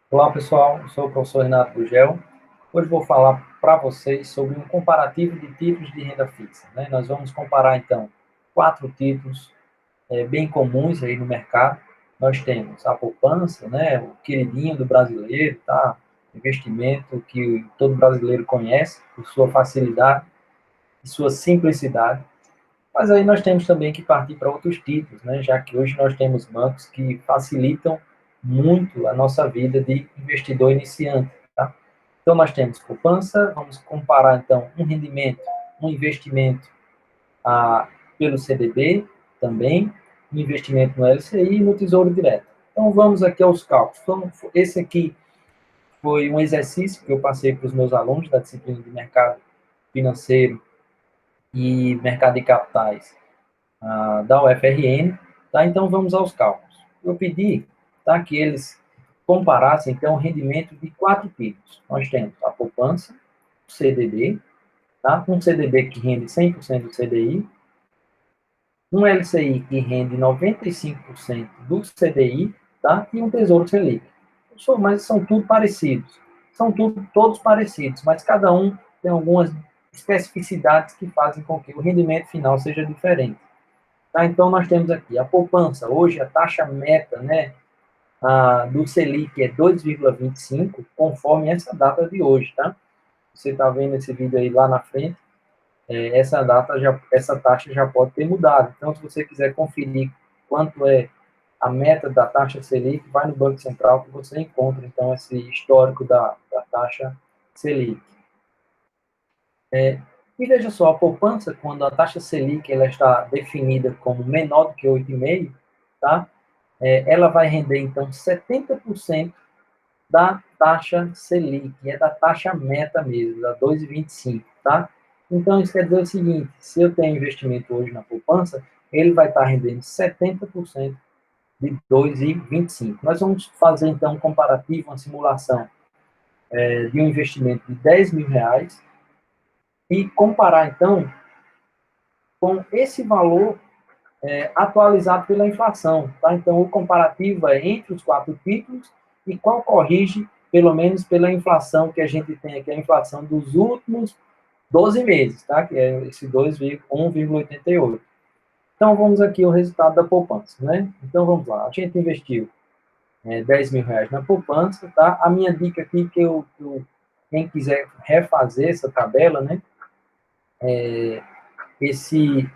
Olá pessoal, eu sou o professor Renato Gugel. Hoje vou falar para vocês sobre um comparativo de títulos de renda fixa, né? Nós vamos comparar então quatro títulos bem comuns aí no mercado. Nós temos a poupança, né? O queridinho do brasileiro, tá? Investimento que todo brasileiro conhece por sua facilidade e sua simplicidade. Mas aí nós temos também que partir para outros títulos, né? Já que hoje nós temos bancos que facilitam muito a nossa vida de investidor iniciante, tá? Então nós temos poupança, vamos comparar então um rendimento, um investimento pelo CDB também, um investimento no LCI e no Tesouro Direto. Então vamos aqui aos cálculos. Então, esse aqui foi um exercício que eu passei para os meus alunos da disciplina de mercado financeiro e mercado de capitais da UFRN, tá? Então vamos aos cálculos. Eu pedi, tá, que eles comparassem então o rendimento de quatro títulos. Nós temos a poupança, o CDB, tá? Um CDB que rende 100% do CDI, um LCI que rende 95% do CDI, tá? E um Tesouro Selic. Mas são tudo parecidos. São todos parecidos, mas cada um tem algumas especificidades que fazem com que o rendimento final seja diferente. Tá? Então, nós temos aqui a poupança. Hoje, a taxa meta, né, do Selic é 2,25, conforme essa data de hoje, tá? Você está vendo esse vídeo aí lá na frente, essa taxa já pode ter mudado. Então, se você quiser conferir quanto é a meta da taxa Selic, vai no Banco Central que você encontra, então, esse histórico da taxa Selic. E veja só, a poupança, quando a taxa Selic ela está definida como menor do que 8,5, tá? Ela vai render, então, 70% da taxa Selic, é da taxa meta mesmo, da 2,25, tá? Então, isso quer dizer o seguinte, se eu tenho investimento hoje na poupança, ele vai estar rendendo 70% de 2,25. Nós vamos fazer, então, um comparativo, uma simulação de um investimento de 10 mil reais e comparar, então, com esse valor atualizado pela inflação. Tá? Então, o comparativo é entre os quatro títulos e qual corrige, pelo menos pela inflação que a gente tem aqui, a inflação dos últimos 12 meses, tá? Que é esse 1,88. Então, vamos aqui ao resultado da poupança. Né? Então, vamos lá. A gente investiu 10 mil reais na poupança. Tá? A minha dica aqui, quem quiser refazer essa tabela, né? Esse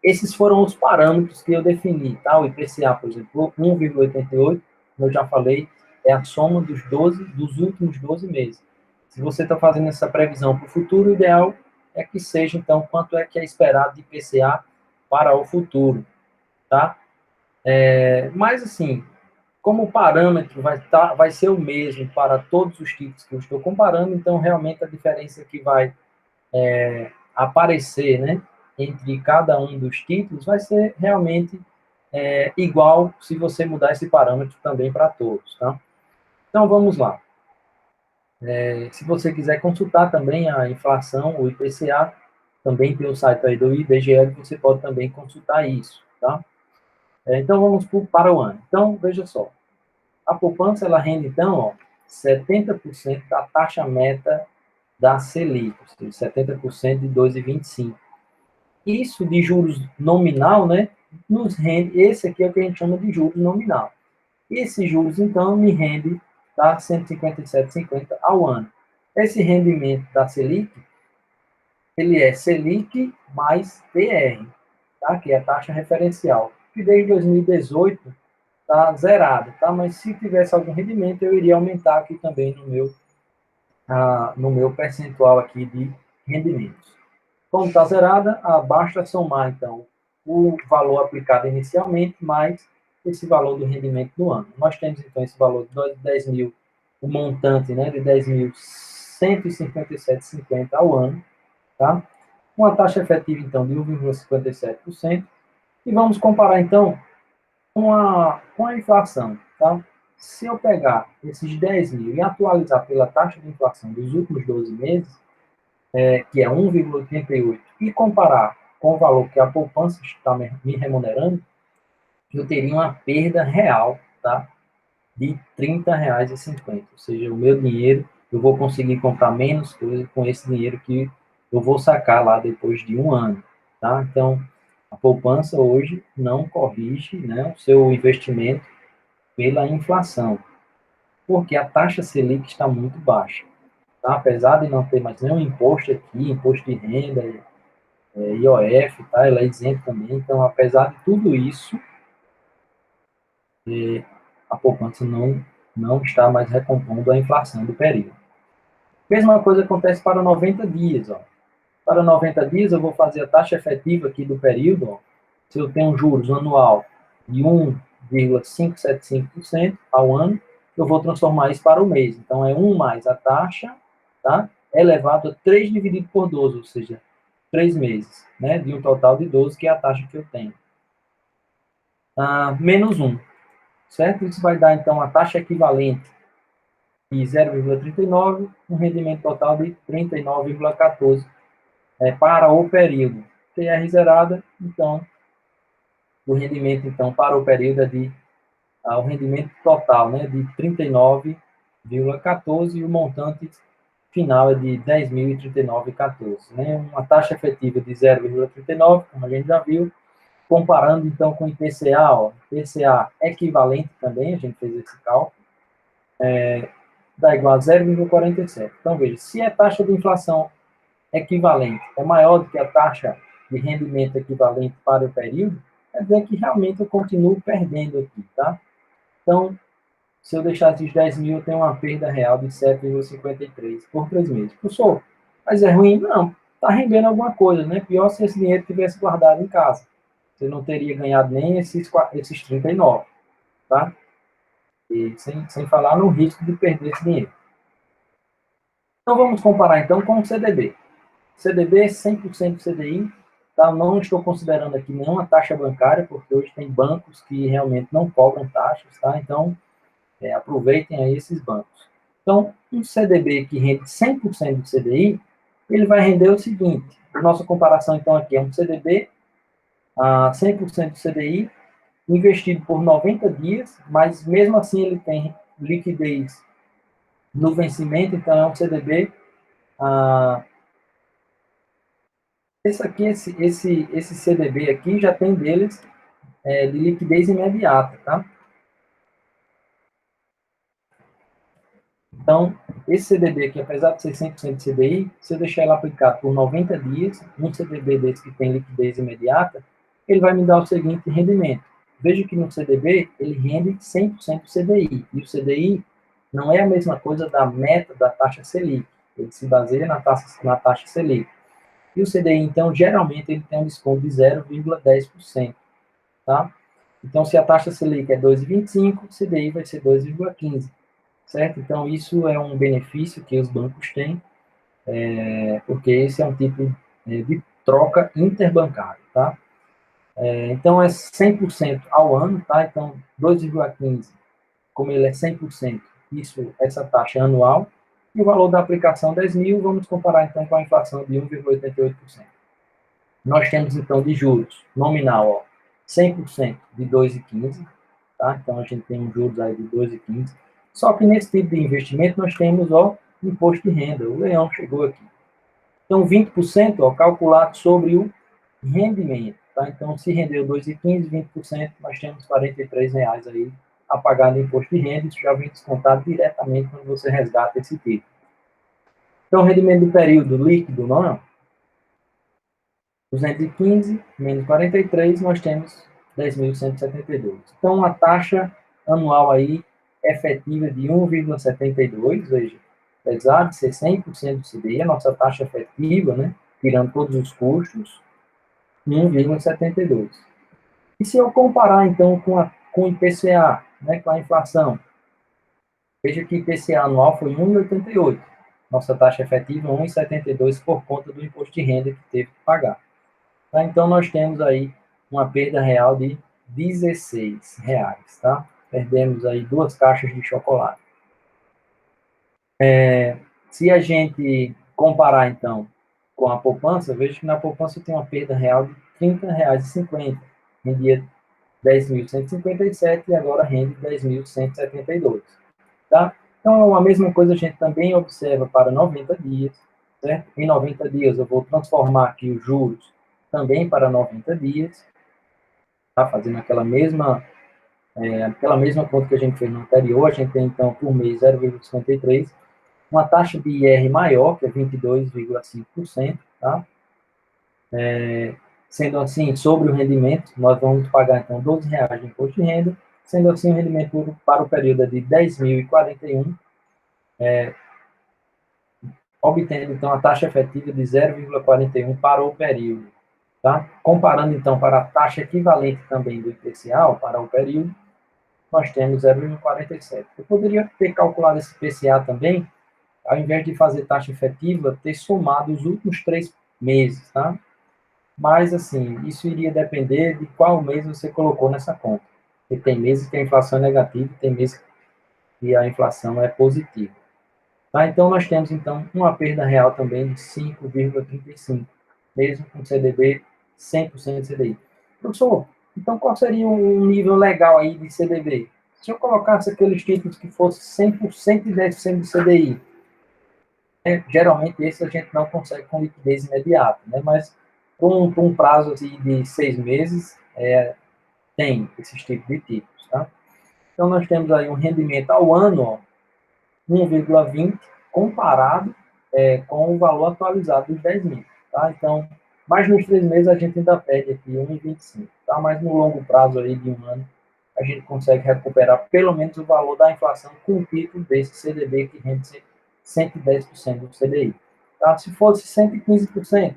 Esses foram os parâmetros que eu defini, tá? O IPCA, por exemplo, 1,88, como eu já falei, é a soma dos últimos 12 meses. Se você está fazendo essa previsão para o futuro, o ideal é que seja, então, quanto é que é esperado de IPCA para o futuro, tá? Mas, assim, como o parâmetro vai ser o mesmo para todos os títulos que eu estou comparando, então, realmente, a diferença que vai aparecer, né, entre cada um dos títulos vai ser realmente igual se você mudar esse parâmetro também para todos, tá? Então, vamos lá. Se você quiser consultar também a inflação, o IPCA, também tem o site aí do IBGE, você pode também consultar isso, tá? Então, vamos para o ano. Então, veja só. A poupança, ela rende, então, ó, 70% da taxa meta da Selic, ou seja, 70% de 2,25. Isso de juros nominal, né, nos rende, esse aqui é o que a gente chama de juros nominal. Esses juros, então, me rende tá, 157,50 ao ano. Esse rendimento da Selic, ele é Selic mais TR, tá, que é a taxa referencial, que desde 2018 está zerada, tá, mas se tivesse algum rendimento, eu iria aumentar aqui também no meu percentual aqui de rendimentos. Como está zerada, basta somar, então, o valor aplicado inicialmente, mais esse valor do rendimento do ano. Nós temos, então, esse valor de 10 mil, o montante, né, de 10.157,50 ao ano, tá? Uma taxa efetiva, então, de 1,57%. E vamos comparar, então, com a inflação, tá? Se eu pegar esses 10 mil e atualizar pela taxa de inflação dos últimos 12 meses, que é 1,88, e comparar com o valor que a poupança está me remunerando, eu teria uma perda real, tá? de R$ 30,50. Ou seja, o meu dinheiro, eu vou conseguir comprar menos coisa com esse dinheiro que eu vou sacar lá depois de um ano, tá? Então, a poupança hoje não corrige, né, o seu investimento pela inflação, porque a taxa Selic está muito baixa, tá? Apesar de não ter mais nenhum imposto aqui, imposto de renda, IOF, tá? Ela é isenta também. Então, apesar de tudo isso, a poupança não está mais recompondo a inflação do período. Mesma coisa acontece para 90 dias. Ó. Para 90 dias, eu vou fazer a taxa efetiva aqui do período. Ó. Se eu tenho juros anual de 1,575% ao ano, eu vou transformar isso para o mês. Então, é 1 mais a taxa, tá? Elevado a 3 dividido por 12, ou seja, 3 meses, né? De um total de 12, que é a taxa que eu tenho. Menos 1, certo? Isso vai dar, então, a taxa equivalente de 0,39, um rendimento total de 39,14 para o período. TR zerada, então, o rendimento, então, para o período é de o rendimento total, né, de 39,14 e o montante final é de 10.039,14, né, uma taxa efetiva de 0,39, como a gente já viu, comparando, então, com o IPCA, ó, IPCA equivalente também, a gente fez esse cálculo, dá igual a 0,47. Então, veja, se a taxa de inflação equivalente é maior do que a taxa de rendimento equivalente para o período, quer dizer que realmente eu continuo perdendo aqui, tá? Então, se eu deixar esses 10 mil, eu tenho uma perda real de 7,53 por 3 meses. Professor, mas é ruim? Não, está rendendo alguma coisa, né? Pior se esse dinheiro tivesse guardado em casa. Você não teria ganhado nem esses 39, tá? E sem falar no risco de perder esse dinheiro. Então, vamos comparar, então, com o CDB. CDB, 100% CDI, tá? Não estou considerando aqui nenhuma taxa bancária, porque hoje tem bancos que realmente não cobram taxas, tá? Então, aproveitem aí esses bancos. Então, um CDB que rende 100% do CDI, ele vai render o seguinte, a nossa comparação, então, aqui é um CDB a 100% do CDI, investido por 90 dias, mas mesmo assim ele tem liquidez no vencimento, então é um CDB esse CDB aqui já tem deles de liquidez imediata, tá? Então, esse CDB aqui, apesar de ser 100% CDI, se eu deixar ele aplicado por 90 dias, um CDB desse que tem liquidez imediata, ele vai me dar o seguinte rendimento. Veja que no CDB, ele rende 100% CDI. E o CDI não é a mesma coisa da meta da taxa Selic. Ele se baseia na taxa Selic. E o CDI, então, geralmente, ele tem um desconto de 0,10%. Tá? Então, se a taxa Selic é 2,25, o CDI vai ser 2,15, certo? Então, isso é um benefício que os bancos têm, porque esse é um tipo de troca interbancária, tá? Então, é 100% ao ano, tá? Então, 2,15, como ele é 100%, essa taxa é anual, e o valor da aplicação 10 mil, vamos comparar, então, com a inflação de 1,88%. Nós temos, então, de juros, nominal, ó, 100% de 2,15, tá? Então, a gente tem um juros aí de 2,15. Só que nesse tipo de investimento, nós temos, ó, imposto de renda. O leão chegou aqui. Então, 20%, ó, calculado sobre o rendimento, tá? Então, se rendeu 2,15, 20%, nós temos R$ 43 aí a pagar no imposto de renda. Isso já vem descontado diretamente quando você resgata esse título. Então, o rendimento do período líquido, não, 215 menos 43, nós temos 10.172. Então, uma taxa anual aí efetiva de 1,72, veja, apesar de ser 100% do CDI, a nossa taxa efetiva, né, tirando todos os custos, 1,72. E se eu comparar, então, com o IPCA, né, com a inflação, veja que o IPCA anual foi 1,88. Nossa taxa efetiva 1,72 por conta do imposto de renda que teve que pagar. Tá? Então, nós temos aí uma perda real de R$ 16, tá? Perdemos aí 2 caixas de chocolate. Se a gente comparar, então, com a poupança, veja que na poupança tem uma perda real de R$ 30,50. Rendia 10.157 e agora rende 10.172, tá? Então, a mesma coisa a gente também observa para 90 dias, certo? Em 90 dias eu vou transformar aqui os juros também para 90 dias, tá? Fazendo aquela mesma conta que a gente fez no anterior, a gente tem então por mês 0,53, uma taxa de IR maior, que é 22,5%, tá? Sendo assim, sobre o rendimento, nós vamos pagar então R$ 12 de imposto de renda, sendo assim o rendimento para o período é de 10.041, obtendo então a taxa efetiva de 0,41 para o período. Tá? Comparando então para a taxa equivalente também do IPCA, para o período, nós temos 0,47. Eu poderia ter calculado esse IPCA também, ao invés de fazer taxa efetiva, ter somado os últimos 3 meses, tá? Mas, assim, isso iria depender de qual mês você colocou nessa conta. Porque tem meses que a inflação é negativa, tem meses que a inflação é positiva. Tá? Então, nós temos, então, uma perda real também de 5,35, mesmo com CDB 100% de CDI. Professor, então qual seria um nível legal aí de CDB? Se eu colocasse aqueles títulos que fossem 100% e 10% de CDI, geralmente esse a gente não consegue com liquidez imediata, né? Mas com um prazo assim, de 6 meses, tem esses tipos de títulos, tá? Então, nós temos aí um rendimento ao ano, ó, 1,20, comparado com o valor atualizado dos 10 mil, tá? Então, mas nos 3 meses a gente ainda perde aqui 1,25, tá? Mas no longo prazo aí de um ano, a gente consegue recuperar pelo menos o valor da inflação com o título desse CDB que rende 110% do CDI. Tá? Se fosse 115%,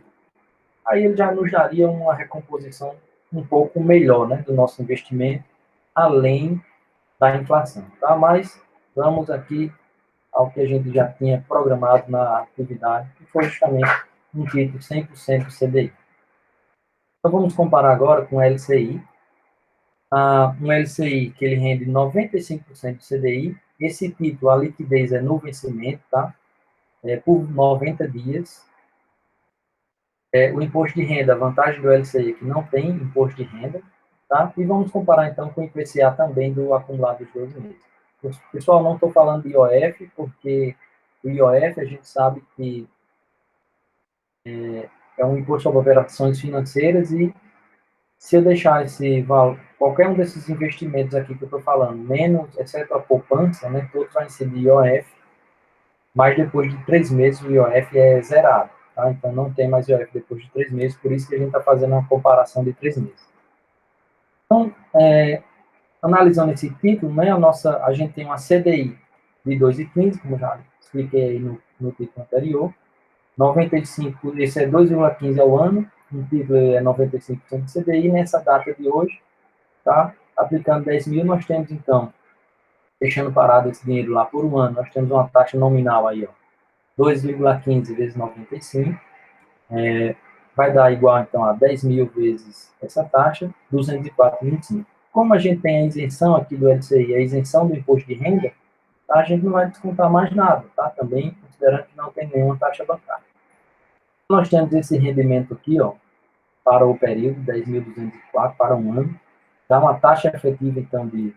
aí ele já nos daria uma recomposição um pouco melhor, né, do nosso investimento, além da inflação, tá? Mas vamos aqui ao que a gente já tinha programado na atividade, que foi justamente um título 100% CDI. Então vamos comparar agora com o LCI. Um LCI que ele rende 95% do CDI. Esse título, a liquidez é no vencimento, tá? Por 90 dias. O imposto de renda, a vantagem do LCI é que não tem imposto de renda, tá? E vamos comparar então com o IPCA também do acumulado dos 12 meses. Pessoal, não estou falando de IOF, porque o IOF a gente sabe que é um imposto sobre operações financeiras e se eu deixar esse valor, qualquer um desses investimentos aqui que eu estou falando, menos, exceto a poupança, né, todos vão incidir IOF, mas depois de 3 meses o IOF é zerado. Tá? Então, não tem mais IOF depois de 3 meses, por isso que a gente está fazendo uma comparação de 3 meses. Então, analisando esse título, né, a gente tem uma CDI de 2,15, como já expliquei aí no título anterior, 95, esse é 2,15 ao ano, o título é 95% de CDI, nessa data de hoje, tá? Aplicando 10 mil, nós temos, então, deixando parado esse dinheiro lá por um ano, nós temos uma taxa nominal aí, ó, 2,15 vezes 95, vai dar igual, então, a 10 mil vezes essa taxa, 204,25. Como a gente tem a isenção aqui do LCI, a isenção do imposto de renda, tá? A gente não vai descontar mais nada, tá? Também considerando que não tem nenhuma taxa bancária. Nós temos esse rendimento aqui, ó, para o período, 10.204 para um ano, dá uma taxa efetiva, então, de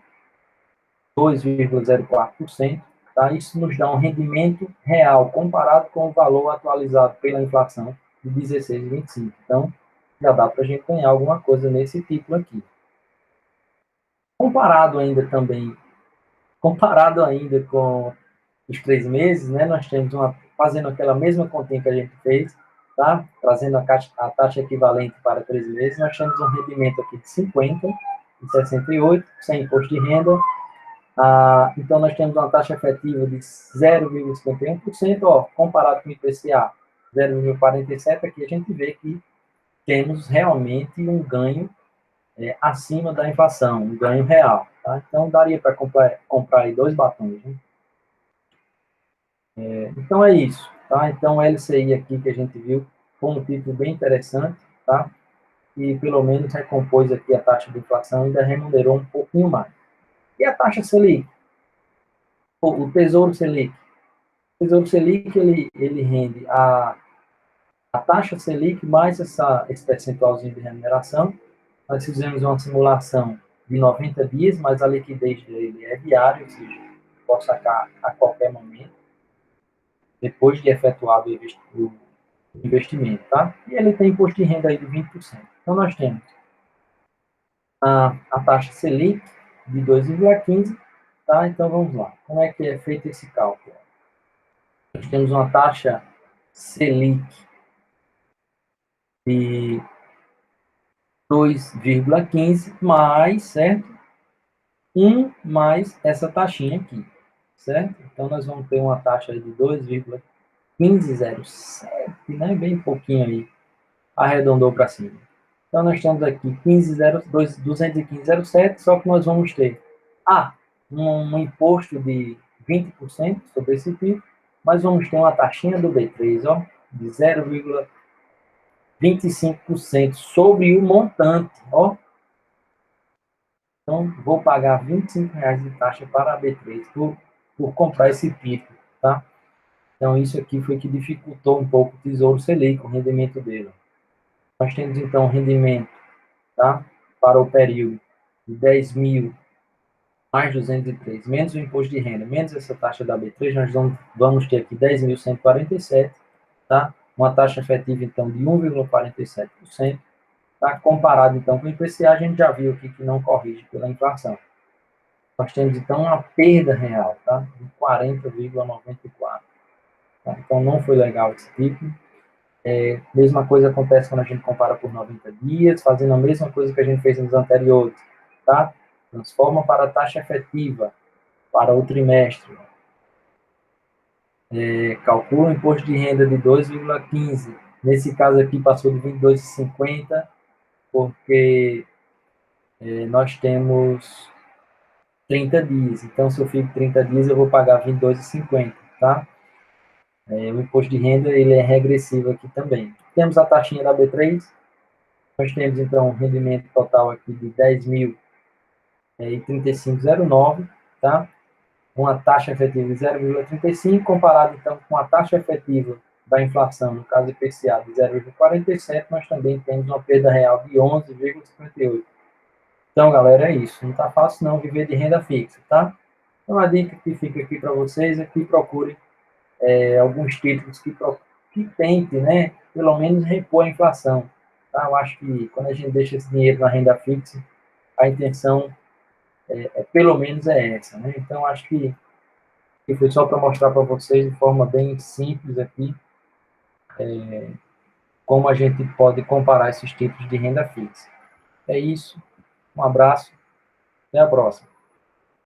2,04%, tá? Isso nos dá um rendimento real, comparado com o valor atualizado pela inflação, de 16,25. Então, já dá para a gente ganhar alguma coisa nesse título aqui. Comparado ainda com os 3 meses, né, nós temos fazendo aquela mesma continha que a gente fez, tá? Trazendo a taxa equivalente para 3 meses, nós temos um rendimento aqui de 50,68, sem imposto de renda. Então, nós temos uma taxa efetiva de 0,51%, ó, comparado com o IPCA, 0,47%, aqui a gente vê que temos realmente um ganho acima da inflação, um ganho real. Tá? Então, daria para comprar aí 2 batons. Né? Então, é isso. Tá? Então, o LCI aqui que a gente viu foi um título bem interessante, tá? E pelo menos recompôs aqui a taxa de inflação e ainda remunerou um pouquinho mais. E a taxa Selic? O Tesouro Selic. O Tesouro Selic, ele rende a taxa Selic mais esse percentualzinho de remuneração. Nós fizemos uma simulação de 90 dias, mas a liquidez dele é diária, ou seja, pode sacar a qualquer momento, depois de efetuado o investimento, tá? E ele tem imposto de renda aí de 20%. Então, nós temos a taxa Selic de 2,15, tá? Então, vamos lá. Como é que é feito esse cálculo? Nós temos uma taxa Selic de 2,15 mais, certo? 1 mais essa taxinha aqui, certo? Então, nós vamos ter uma taxa de 2,1507, né? Bem pouquinho aí, arredondou para cima. Então, nós temos aqui 215,07, só que nós vamos ter um imposto de 20% sobre esse título, mas vamos ter uma taxinha do B3, ó, de 0,25% sobre o montante, ó. Então, vou pagar R$ 25 de taxa para a B3 por comprar esse título, tá? Então, isso aqui foi que dificultou um pouco o Tesouro Selic, o rendimento dele. Nós temos, então, rendimento, tá? Para o período de 10.000 mais 203, menos o imposto de renda, menos essa taxa da B3, nós vamos ter aqui 10.147, tá? Uma taxa efetiva, então, de 1,47%, tá? Comparado, então, com o IPCA, a gente já viu aqui que não corrige pela inflação. Nós temos, então, uma perda real, tá? De 40,94. Tá? Então, não foi legal esse tipo. Mesma coisa acontece quando a gente compara por 90 dias, fazendo a mesma coisa que a gente fez nos anteriores, tá? Transforma para a taxa efetiva, para o trimestre. Calcula o imposto de renda de 2,15. Nesse caso aqui, passou de 22,50, porque nós temos 30 dias. Então, se eu fico 30 dias, eu vou pagar 22,50, tá? O imposto de renda, ele é regressivo aqui também. Temos a taxinha da B3. Nós temos, então, um rendimento total aqui de 10.035,09, tá? Uma taxa efetiva de 0,35, comparado, então, com a taxa efetiva da inflação, no caso IPCA, de 0,47, nós também temos uma perda real de 11,58. Então, galera, é isso. Não está fácil, não, viver de renda fixa, tá? Então, a dica que fica aqui para vocês é que procurem alguns títulos que tentem, né, pelo menos repor a inflação. Tá? Eu acho que quando a gente deixa esse dinheiro na renda fixa, a intenção pelo menos é essa. Né? Então, acho que foi só para mostrar para vocês de forma bem simples aqui como a gente pode comparar esses tipos de renda fixa. É isso. Um abraço. Até a próxima.